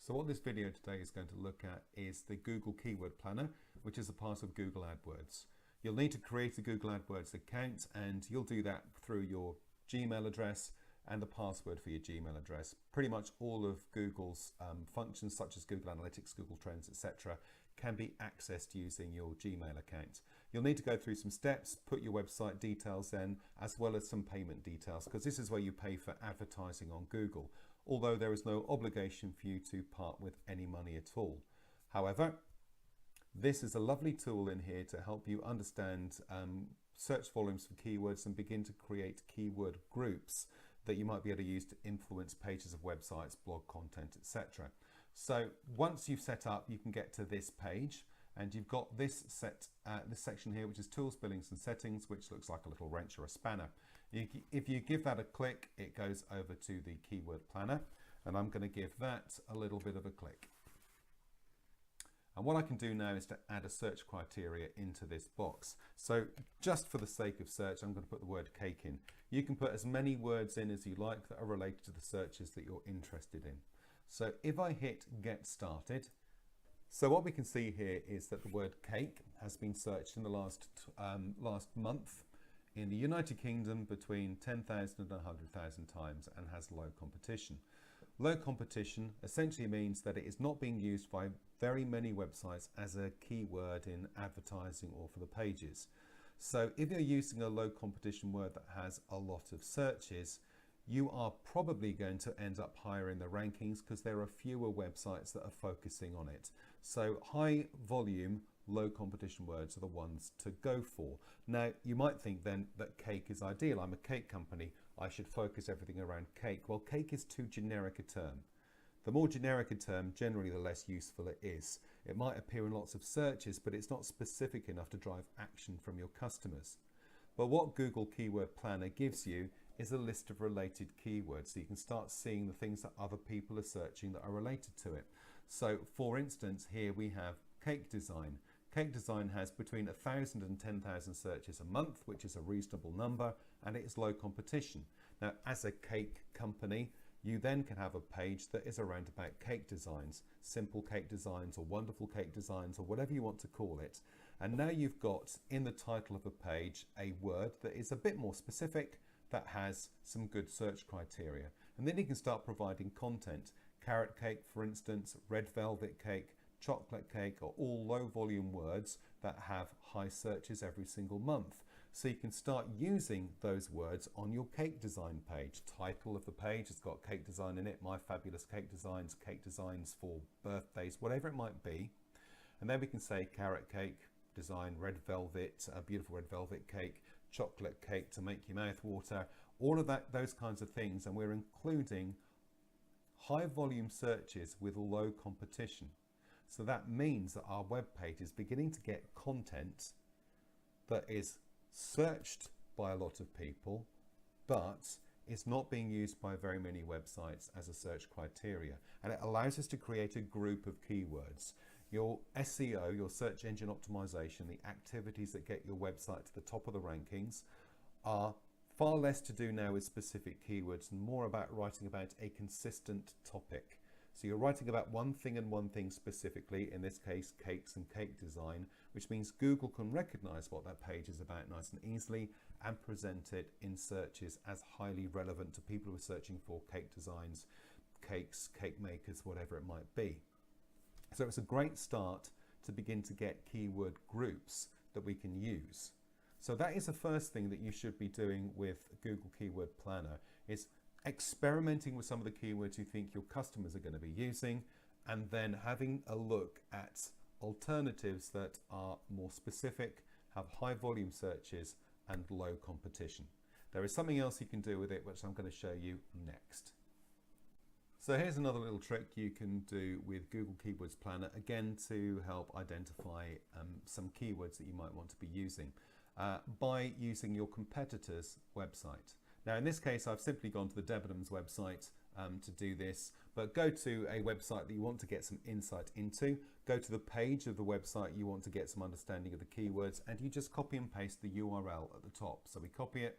So what this video today is going to look at is the Google Keyword Planner, which is a part of Google AdWords. You'll need to create a Google AdWords account, and you'll do that through your Gmail address and the password for your Gmail address. Pretty much all of Google's functions such as Google Analytics, Google Trends, etc. can be accessed using your Gmail account. You'll need to go through some steps, put your website details in, as well as some payment details, because this is where you pay for advertising on Google, although there is no obligation for you to part with any money at all. However, this is a lovely tool in here to help you understand search volumes for keywords and begin to create keyword groups that you might be able to use to influence pages of websites, blog content, etc. So once you've set up, you can get to this page, and you've got this section here, which is Tools, Billings and Settings, which looks like a little wrench or a spanner. If you give that a click, it goes over to the Keyword Planner, and I'm going to give that a little bit of a click. And what I can do now is to add a search criteria into this box. So just for the sake of search, I'm going to put the word cake in. You can put as many words in as you like that are related to the searches that you're interested in. So if I hit Get Started, so what we can see here is that the word cake has been searched in the last month in the United Kingdom between 10,000 and 100,000 times and has low competition. Low competition essentially means that it is not being used by very many websites as a keyword in advertising or for the pages. So if you're using a low competition word that has a lot of searches, you are probably going to end up higher in the rankings because there are fewer websites that are focusing on it. So high volume, low competition words are the ones to go for. Now, you might think then that cake is ideal. I'm a cake company. I should focus everything around cake. Well, cake is too generic a term. The more generic a term, generally the less useful it is. It might appear in lots of searches, but it's not specific enough to drive action from your customers. But what Google Keyword Planner gives you is a list of related keywords, so you can start seeing the things that other people are searching that are related to it. So for instance, here we have cake design. Cake design has between 1,000 and 10,000 searches a month, which is a reasonable number, and it is low competition. Now, as a cake company, you then can have a page that is around about cake designs, simple cake designs or wonderful cake designs or whatever you want to call it. And now you've got in the title of a page a word that is a bit more specific, that has some good search criteria. And then you can start providing content. Carrot cake, for instance, red velvet cake, chocolate cake are all low volume words that have high searches every single month. So you can start using those words on your cake design page. Title of the page has got cake design in it, my fabulous cake designs for birthdays, whatever it might be. And then we can say carrot cake design, red velvet, a beautiful red velvet cake, chocolate cake to make your mouth water, all of that, those kinds of things. And we're including high volume searches with low competition. So that means that our web page is beginning to get content that is searched by a lot of people, but it's not being used by very many websites as a search criteria. And it allows us to create a group of keywords. Your SEO, your search engine optimization, the activities that get your website to the top of the rankings are far less to do now with specific keywords and more about writing about a consistent topic. So you're writing about one thing and one thing specifically, in this case, cakes and cake design, which means Google can recognize what that page is about nice and easily and present it in searches as highly relevant to people who are searching for cake designs, cakes, cake makers, whatever it might be. So it's a great start to begin to get keyword groups that we can use. So that is the first thing that you should be doing with Google Keyword Planner, is experimenting with some of the keywords you think your customers are going to be using, and then having a look at alternatives that are more specific, have high volume searches and low competition. There is something else you can do with it, which I'm going to show you next. So here's another little trick you can do with Google Keywords Planner, again to help identify some keywords that you might want to be using by using your competitor's website. Now in this case, I've simply gone to the Debenhams website to do this, but go to a website that you want to get some insight into, go to the page of the website you want to get some understanding of the keywords, and you just copy and paste the URL at the top. So we copy it,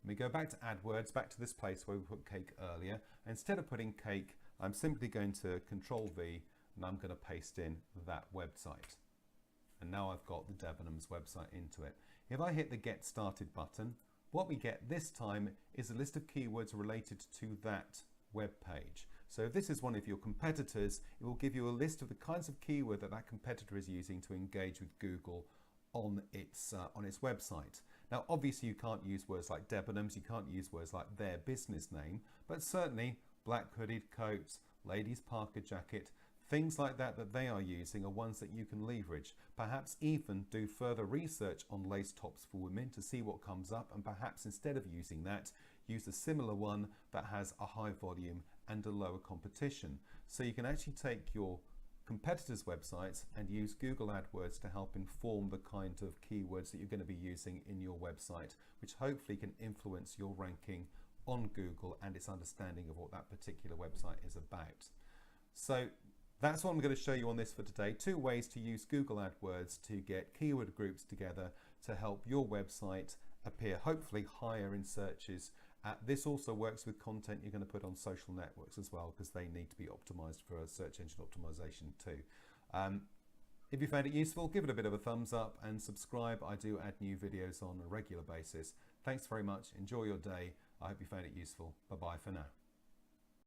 and we go back to AdWords, back to this place where we put cake earlier. Instead of putting cake, I'm simply going to Control V and I'm going to paste in that website. And now I've got the Debenhams website into it. If I hit the Get Started button, what we get this time is a list of keywords related to that web page. So if this is one of your competitors, it will give you a list of the kinds of keyword that competitor is using to engage with Google on its website. Now obviously you can't use words like Debenhams, you can't use words like their business name, but certainly black hooded coats, ladies parka jacket, things like that that they are using are ones that you can leverage. Perhaps even do further research on lace tops for women to see what comes up, and perhaps instead of using that, use a similar one that has a high volume and a lower competition. So you can actually take your competitors' websites and use Google AdWords to help inform the kind of keywords that you're going to be using in your website, which hopefully can influence your ranking on Google and its understanding of what that particular website is about. So that's what I'm going to show you on this for today. 2 ways to use Google AdWords to get keyword groups together to help your website appear hopefully higher in searches. This also works with content you're going to put on social networks as well, because they need to be optimized for search engine optimization too. If you found it useful, give it a bit of a thumbs up and subscribe. I do add new videos on a regular basis. Thanks very much. Enjoy your day. I hope you found it useful. Bye-bye for now.